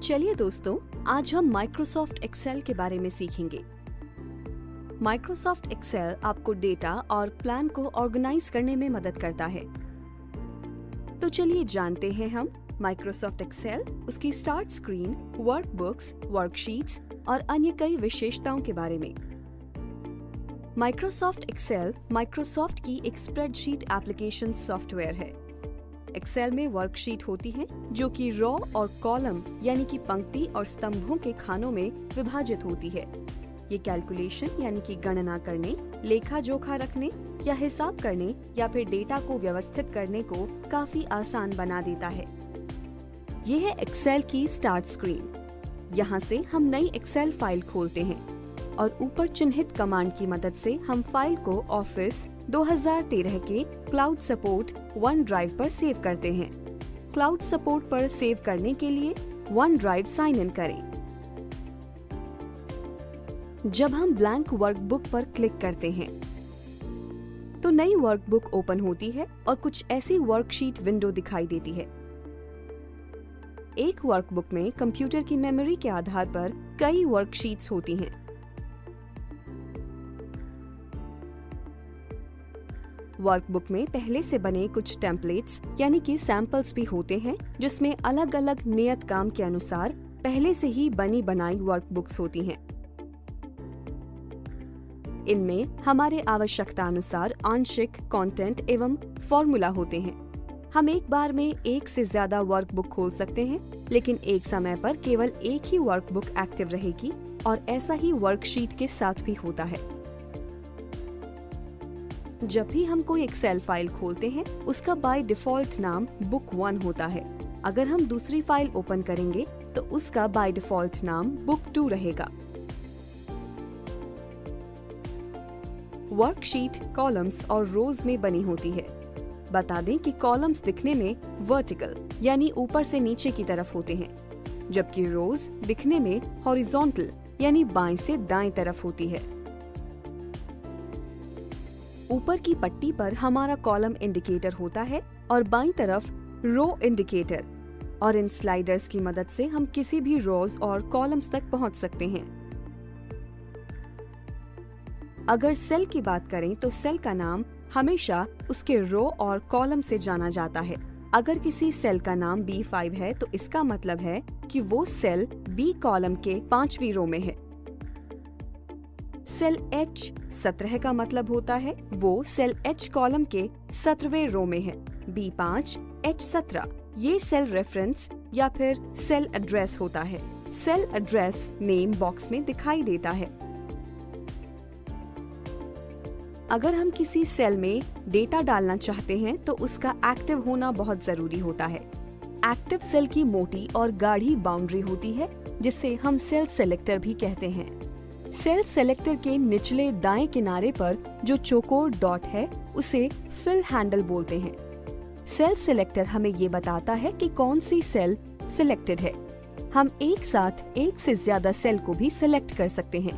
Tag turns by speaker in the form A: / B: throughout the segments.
A: चलिए दोस्तों, आज हम माइक्रोसॉफ्ट एक्सेल के बारे में सीखेंगे। माइक्रोसॉफ्ट एक्सेल आपको डेटा और प्लान को ऑर्गेनाइज करने में मदद करता है। तो चलिए जानते हैं हम माइक्रोसॉफ्ट एक्सेल, उसकी स्टार्ट स्क्रीन, वर्कबुक्स, वर्कशीट्स और अन्य कई विशेषताओं के बारे में। माइक्रोसॉफ्ट एक्सेल माइक्रोसॉफ्ट की एक स्प्रेडशीट एप्लीकेशन सॉफ्टवेयर है। एक्सेल में वर्कशीट होती है जो कि रॉ और कॉलम यानी कि पंक्ति और स्तंभों के खानों में विभाजित होती है। ये कैलकुलेशन यानी कि गणना करने, लेखा जोखा रखने या हिसाब करने या फिर डेटा को व्यवस्थित करने को काफी आसान बना देता है। ये है एक्सेल की स्टार्ट स्क्रीन। यहाँ से हम नई एक्सेल फाइल खोलते हैं और ऊपर चिन्हित कमांड की मदद से हम फाइल को ऑफिस 2013 के क्लाउड सपोर्ट वन ड्राइव पर सेव करते हैं। क्लाउड सपोर्ट पर सेव करने के लिए वन ड्राइव साइन इन करें। जब हम ब्लैंक वर्कबुक पर क्लिक करते हैं तो नई वर्कबुक ओपन होती है और कुछ ऐसी वर्कशीट विंडो दिखाई देती है। एक वर्कबुक में कंप्यूटर की मेमोरी के आधार पर कई वर्कशीट्स होती हैं। वर्कबुक में पहले से बने कुछ टेम्पलेट्स यानी कि सैंपल्स भी होते हैं, जिसमें अलग अलग नियत काम के अनुसार पहले से ही बनी बनाई वर्कबुक्स होती हैं। इनमें हमारे आवश्यकता अनुसार आंशिक कंटेंट एवं फॉर्मूला होते हैं। हम एक बार में एक से ज्यादा वर्कबुक खोल सकते हैं, लेकिन एक समय पर केवल एक ही वर्कबुक एक्टिव रहेगी और ऐसा ही वर्कशीट के साथ भी होता है। जब भी हम कोई एक्सेल फाइल खोलते हैं, उसका बाय डिफॉल्ट नाम बुक 1 होता है। अगर हम दूसरी फाइल ओपन करेंगे तो उसका बाय डिफॉल्ट नाम बुक 2 रहेगा। वर्कशीट कॉलम्स और रोज में बनी होती है। बता दें कि कॉलम्स दिखने में वर्टिकल यानी ऊपर से नीचे की तरफ होते हैं, जबकि रोज दिखने में हॉरिजॉन्टल यानी बाएं से दाएं तरफ होती है। ऊपर की पट्टी पर हमारा कॉलम इंडिकेटर होता है और बाईं तरफ रो इंडिकेटर, और इन स्लाइडर्स की मदद से हम किसी भी रोज और कॉलम्स तक पहुंच सकते हैं। अगर सेल की बात करें तो सेल का नाम हमेशा उसके रो और कॉलम से जाना जाता है। अगर किसी सेल का नाम B5 है तो इसका मतलब है कि वो सेल B कॉलम के 5वीं रो में है। सेल H17 का मतलब होता है वो सेल H कॉलम के 17वें रो में है। B5 H17 ये सेल रेफरेंस या फिर सेल एड्रेस होता है। सेल एड्रेस नेम बॉक्स में दिखाई देता है। अगर हम किसी सेल में डेटा डालना चाहते हैं तो उसका एक्टिव होना बहुत जरूरी होता है। एक्टिव सेल की मोटी और गाढ़ी बाउंड्री होती है, जिसे हम सेल सेलेक्टर भी कहते हैं। सेल सेलेक्टर के निचले दाएं किनारे पर जो चौकोर डॉट है उसे फिल हैंडल बोलते हैं। सेल सेलेक्टर हमें ये बताता है कि कौन सी सेल सिलेक्टेड है। हम एक साथ एक से ज्यादा सेल को भी सिलेक्ट कर सकते हैं।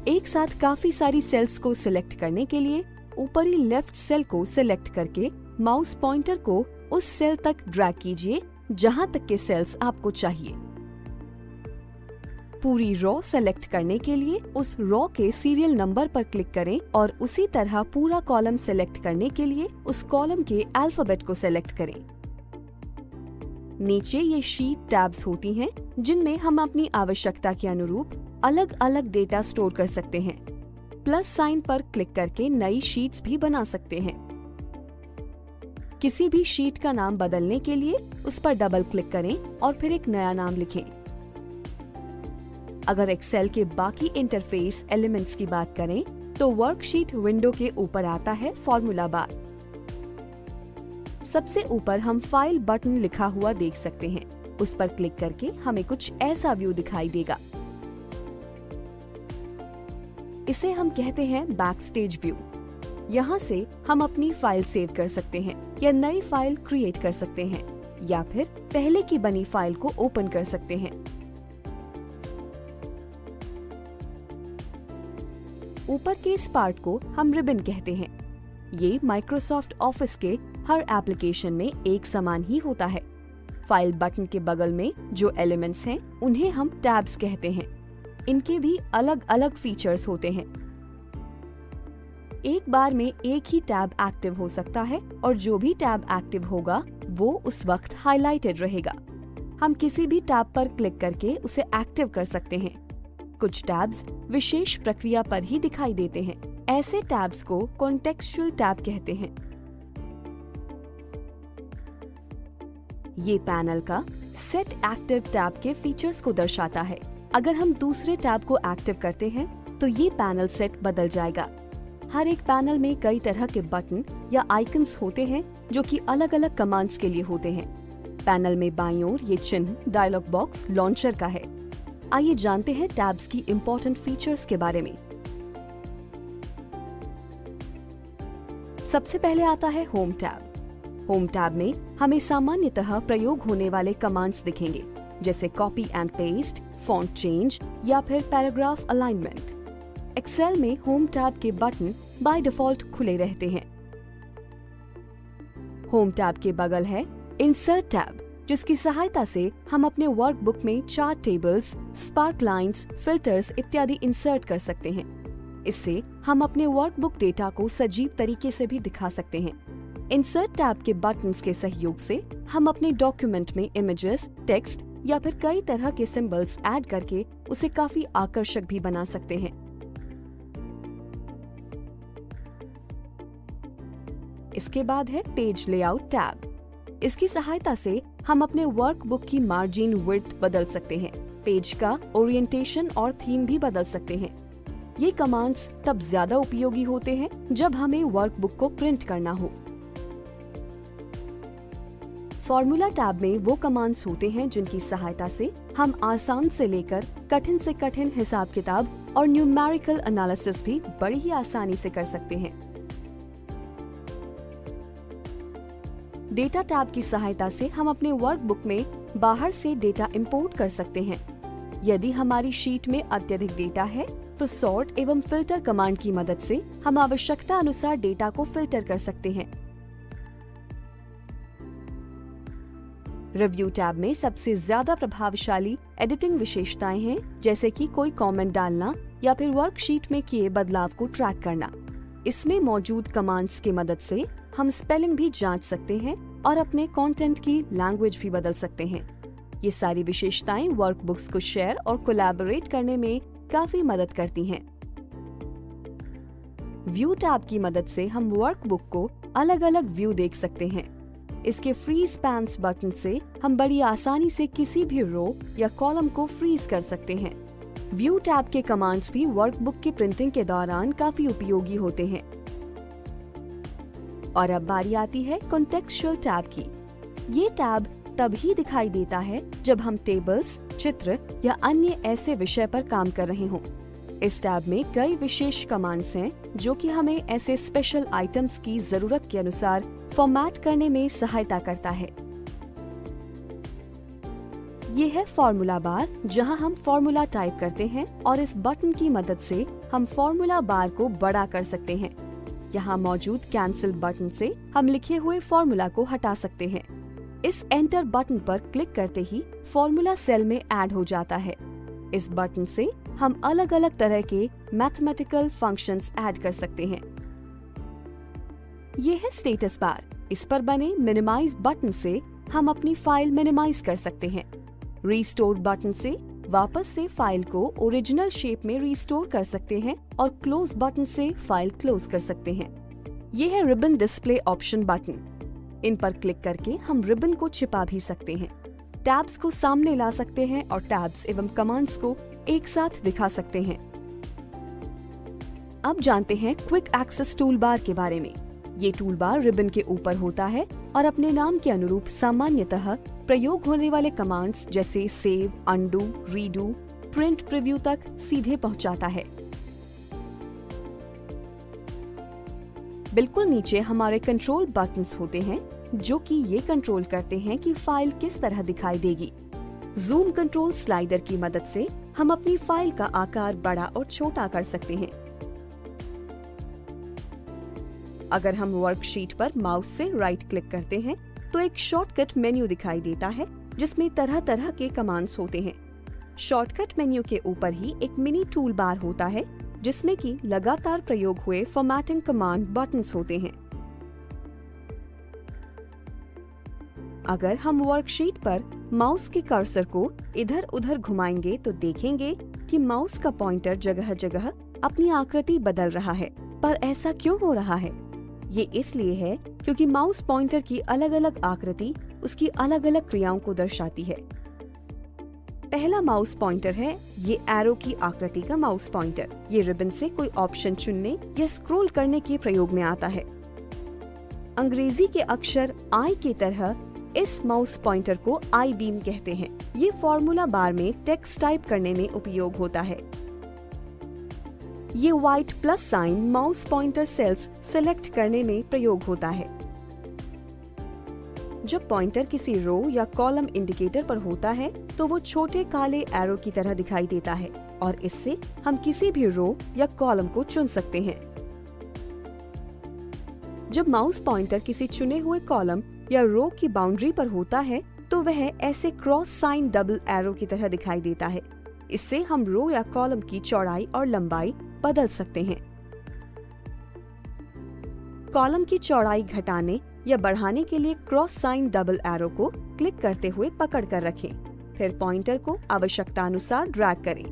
A: एक साथ काफी सारी सेल्स को सिलेक्ट करने के लिए ऊपरी लेफ्ट सेल को सिलेक्ट करके माउस पॉइंटर को उस सेल तक ड्रैग कीजिए जहां तक के सेल्स आपको चाहिए। पूरी रॉ सेलेक्ट करने के लिए उस रॉ के सीरियल नंबर पर क्लिक करें और उसी तरह पूरा कॉलम सेलेक्ट करने के लिए उस कॉलम के अल्फाबेट को सेलेक्ट करें। नीचे ये शीट टैब्स होती हैं, जिनमें हम अपनी आवश्यकता के अनुरूप अलग अलग डेटा स्टोर कर सकते हैं। प्लस साइन पर क्लिक करके नई शीट्स भी बना सकते हैं। किसी भी शीट का नाम बदलने के लिए उस पर डबल क्लिक करें और फिर एक नया नाम लिखें। अगर एक्सेल के बाकी इंटरफेस एलिमेंट्स की बात करें तो वर्कशीट विंडो के ऊपर आता है फॉर्मूला बार। सबसे ऊपर हम फाइल बटन लिखा हुआ देख सकते हैं। उस पर क्लिक करके हमें कुछ ऐसा व्यू दिखाई देगा। इसे हम कहते हैं बैकस्टेज व्यू। यहाँ से हम अपनी फाइल सेव कर सकते हैं या नई फाइल क्रिएट कर सकते हैं या फिर पहले की बनी फाइल को ओपन कर सकते हैं। ऊपर के इस पार्ट को हम रिबन कहते हैं। ये माइक्रोसॉफ्ट ऑफिस के हर एप्लीकेशन में एक समान ही होता है। फाइल बटन के बगल में जो एलिमेंट्स हैं उन्हें हम टैब्स कहते हैं। इनके भी अलग अलग फीचर्स होते हैं। एक बार में एक ही टैब एक्टिव हो सकता है और जो भी टैब एक्टिव होगा वो उस वक्त हाईलाइटेड रहेगा। हम किसी भी टैब पर क्लिक करके उसे एक्टिव कर सकते हैं। कुछ टैब्स विशेष प्रक्रिया पर ही दिखाई देते हैं। ऐसे टैब्स को कॉन्टेक्सचुअल टैब कहते हैं। ये पैनल का सेट एक्टिव टैब के फीचर्स को दर्शाता है। अगर हम दूसरे टैब को एक्टिव करते हैं तो ये पैनल सेट बदल जाएगा। हर एक पैनल में कई तरह के बटन या आइकन्स होते हैं जो कि अलग अलग कमांड्स के लिए होते हैं। पैनल में बाईं ओर ये चिन्ह डायलॉग बॉक्स लॉन्चर का है। आइए जानते हैं टैब्स की इम्पोर्टेंट फीचर्स के बारे में। सबसे पहले आता है होम टैब। होम टैब में हमें सामान्यतः प्रयोग होने वाले कमांड्स दिखेंगे, जैसे copy and paste, font change या फिर पैराग्राफ अलाइनमेंट। एक्सेल में होम टैब के बटन बाय डिफॉल्ट खुले रहते हैं। होम टैब के बगल है इंसर्ट टैब, जिसकी सहायता से हम अपने वर्कबुक में chart tables, spark lines, filters इत्यादि इंसर्ट कर सकते हैं। इससे हम अपने वर्कबुक डेटा को सजीव तरीके से भी दिखा सकते हैं। इंसर्ट टैब के बटन्स के सहयोग से हम अपने डॉक्यूमेंट में इमेजेस, टेक्स्ट या फिर कई तरह के सिंबल्स ऐड करके उसे काफी आकर्षक भी बना सकते हैं। इसके बाद है पेज लेआउट टैब। इसकी सहायता से हम अपने वर्कबुक की मार्जिन विड्थ बदल सकते हैं। पेज का ओरिएंटेशन और थीम भी बदल सकते हैं। ये कमांड्स तब ज्यादा उपयोगी होते हैं जब हमें वर्कबुक को प्रिंट करना हो। फॉर्मूला टैब में वो कमांड्स होते हैं जिनकी सहायता से हम आसान से लेकर कठिन से कठिन हिसाब किताब और न्यूमेरिकल एनालिसिस भी बड़ी ही आसानी से कर सकते हैं। डेटा टैब की सहायता से हम अपने वर्कबुक में बाहर से डेटा इंपोर्ट कर सकते हैं। यदि हमारी शीट में अत्यधिक डेटा है तो सॉर्ट एवं फिल्टर कमांड की मदद से हम आवश्यकता अनुसार डेटा को फिल्टर कर सकते हैं। रिव्यू टैब में सबसे ज्यादा प्रभावशाली एडिटिंग विशेषताएं हैं, जैसे कि कोई कमेंट डालना या फिर वर्कशीट में किए बदलाव को ट्रैक करना। इसमें मौजूद कमांड्स की मदद से हम स्पेलिंग भी जांच सकते हैं और अपने कंटेंट की लैंग्वेज भी बदल सकते हैं। ये सारी विशेषताएं वर्कबुक्स को शेयर और कोलैबोरेट करने में काफी मदद करती हैं। व्यू टैब की मदद से हम वर्कबुक को अलग अलग व्यू देख सकते हैं। इसके फ्रीज पैन्स बटन से हम बड़ी आसानी से किसी भी रो या कॉलम को फ्रीज कर सकते हैं। व्यू टैब के कमांड्स भी वर्कबुक की प्रिंटिंग के दौरान काफी उपयोगी होते हैं। और अब बारी आती है कॉन्टेक्सचुअल टैब की। ये टैब तभी दिखाई देता है जब हम टेबल्स, चित्र या अन्य ऐसे विषय पर काम कर रहे हों। इस टैब में कई विशेष कमांड्स हैं जो कि हमें ऐसे स्पेशल आइटम्स की जरूरत के अनुसार फॉर्मेट करने में सहायता करता है। ये है फॉर्मूला बार, जहां हम फॉर्मूला टाइप करते हैं और इस बटन की मदद से हम फॉर्मूला बार को बड़ा कर सकते हैं। यहाँ मौजूद कैंसिल बटन से हम लिखे हुए फॉर्मूला को हटा सकते हैं। इस एंटर बटन पर क्लिक करते ही फॉर्मूला सेल में ऐड हो जाता है। इस बटन से हम अलग अलग तरह के मैथमेटिकल फंक्शंस ऐड कर सकते हैं। ये है स्टेटस बार। इस पर बने मिनिमाइज बटन से हम अपनी फाइल मिनिमाइज कर सकते हैं। रीस्टोर बटन से वापस से फाइल को ओरिजिनल शेप में रीस्टोर कर सकते हैं और क्लोज बटन से फाइल क्लोज कर सकते हैं। ये है रिबन डिस्प्ले ऑप्शन बटन। इन पर क्लिक करके हम रिबन को छिपा भी सकते हैं, टैब्स को सामने ला सकते हैं और टैब्स एवं कमांड्स को एक साथ दिखा सकते हैं। अब जानते हैं क्विक एक्सेस टूल बार के बारे में। ये टूल बार रिबन के ऊपर होता है और अपने नाम के अनुरूप सामान्यतः प्रयोग होने वाले कमांड्स जैसे save, undo, redo, print preview तक सीधे पहुंचाता है। बिल्कुल नीचे हमारे कंट्रोल बटन्स होते हैं जो कि ये कंट्रोल करते हैं कि फाइल किस तरह दिखाई देगी। जूम कंट्रोल स्लाइडर की मदद से हम अपनी फाइल का आकार बड़ा और छोटा कर सकते हैं। अगर हम वर्कशीट पर माउस से राइट क्लिक करते हैं तो एक शॉर्टकट मेन्यू दिखाई देता है जिसमें तरह तरह के कमांड्स होते हैं। शॉर्टकट मेन्यू के ऊपर ही एक मिनी टूल बार होता है जिसमें कि लगातार प्रयोग हुए फॉर्मेटिंग कमांड बटन्स होते हैं। अगर हम वर्कशीट पर माउस के कर्सर को इधर उधर घुमाएंगे तो देखेंगे कि माउस का पॉइंटर जगह जगह अपनी आकृति बदल रहा है। पर ऐसा क्यों हो रहा है? ये इसलिए है क्योंकि माउस पॉइंटर की अलग अलग आकृति उसकी अलग अलग क्रियाओं को दर्शाती है। पहला माउस पॉइंटर है ये एरो की आकृति का माउस पॉइंटर। ये रिबन से कोई ऑप्शन चुनने या स्क्रॉल करने के प्रयोग में आता है। अंग्रेजी के अक्षर आई की तरह इस माउस पॉइंटर को आई बीम कहते हैं। ये फॉर्मूला बार में टेक्स्ट टाइप करने में उपयोग होता है। ये white plus sign mouse pointer cells select करने में प्रयोग होता है। जब पॉइंटर किसी रो या कॉलम इंडिकेटर पर होता है तो वो छोटे काले एरो की तरह दिखाई देता है और इससे हम किसी भी रो या कॉलम को चुन सकते हैं। जब माउस पॉइंटर किसी चुने हुए कॉलम या रो की बाउंड्री पर होता है तो वह ऐसे क्रॉस साइन डबल एरो की तरह दिखाई देता है। इससे हम रो या कॉलम की चौड़ाई और लंबाई बदल सकते हैं। कॉलम की चौड़ाई घटाने या बढ़ाने के लिए क्रॉस साइन डबल एरो को क्लिक करते हुए पकड़ कर रखें। फिर पॉइंटर को आवश्यकता अनुसार ड्रैग करें।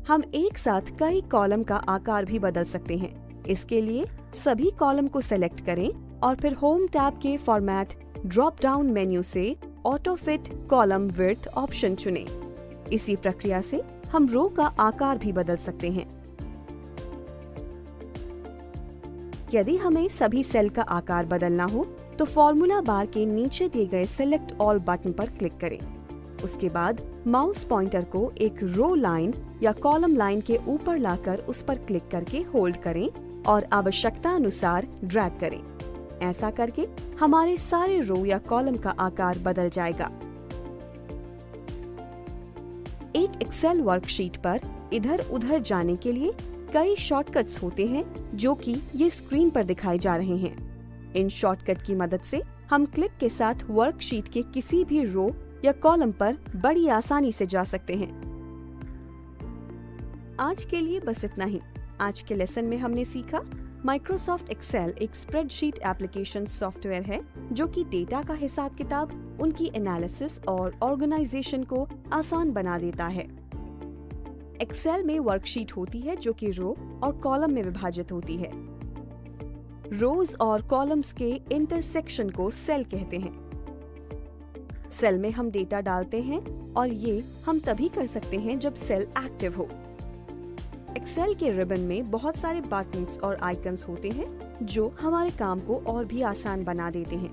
A: हम एक साथ कई कॉलम का आकार भी बदल सकते हैं। इसके लिए सभी कॉलम को सेलेक्ट करें और फिर होम टैब के फॉर्मेट ड्रॉप डाउन मेन्यू से auto fit column width option चुनें। इसी प्रक्रिया से हम रो का आकार भी बदल सकते हैं। यदि हमें सभी सेल का आकार बदलना हो तो फॉर्मूला बार के नीचे दिए गए सिलेक्ट ऑल बटन पर क्लिक करें। उसके बाद माउस पॉइंटर को एक रो लाइन या कॉलम लाइन के ऊपर लाकर उस पर क्लिक करके होल्ड करें और आवश्यकता अनुसार ड्रैग करें। ऐसा करके हमारे सारे रो या कॉलम का आकार बदल जाएगा। एक एक्सेल वर्कशीट पर इधर उधर जाने के लिए कई शॉर्टकट्स होते हैं जो कि ये स्क्रीन पर दिखाए जा रहे हैं। इन शॉर्टकट की मदद से हम क्लिक के साथ वर्कशीट के किसी भी रो या कॉलम पर बड़ी आसानी से जा सकते हैं। आज के लिए बस इतना ही। आज के लेसन में हमने सीखा माइक्रोसॉफ्ट एक्सेल एक स्प्रेडशीट एप्लीकेशन सॉफ्टवेयर है जो कि डेटा का हिसाब किताब, उनकी एनालिसिस और ऑर्गेनाइजेशन को आसान बना देता है। एक्सेल में वर्कशीट होती है जो कि रो और कॉलम में विभाजित होती है। रोज और कॉलम्स के इंटरसेक्शन को सेल कहते हैं। सेल में हम डेटा डालते हैं और ये हम तभी कर सकते हैं जब सेल एक्टिव हो। एक्सेल के रिबन में बहुत सारे बटन्स और आइकन्स होते हैं जो हमारे काम को और भी आसान बना देते हैं।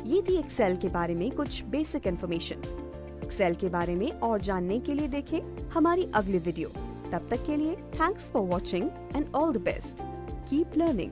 A: ये थी एक्सेल के बारे में कुछ बेसिक इन्फॉर्मेशन। एक्सेल के बारे में और जानने के लिए देखें हमारी अगली वीडियो। तब तक के लिए thanks for watching and all the best. Keep learning.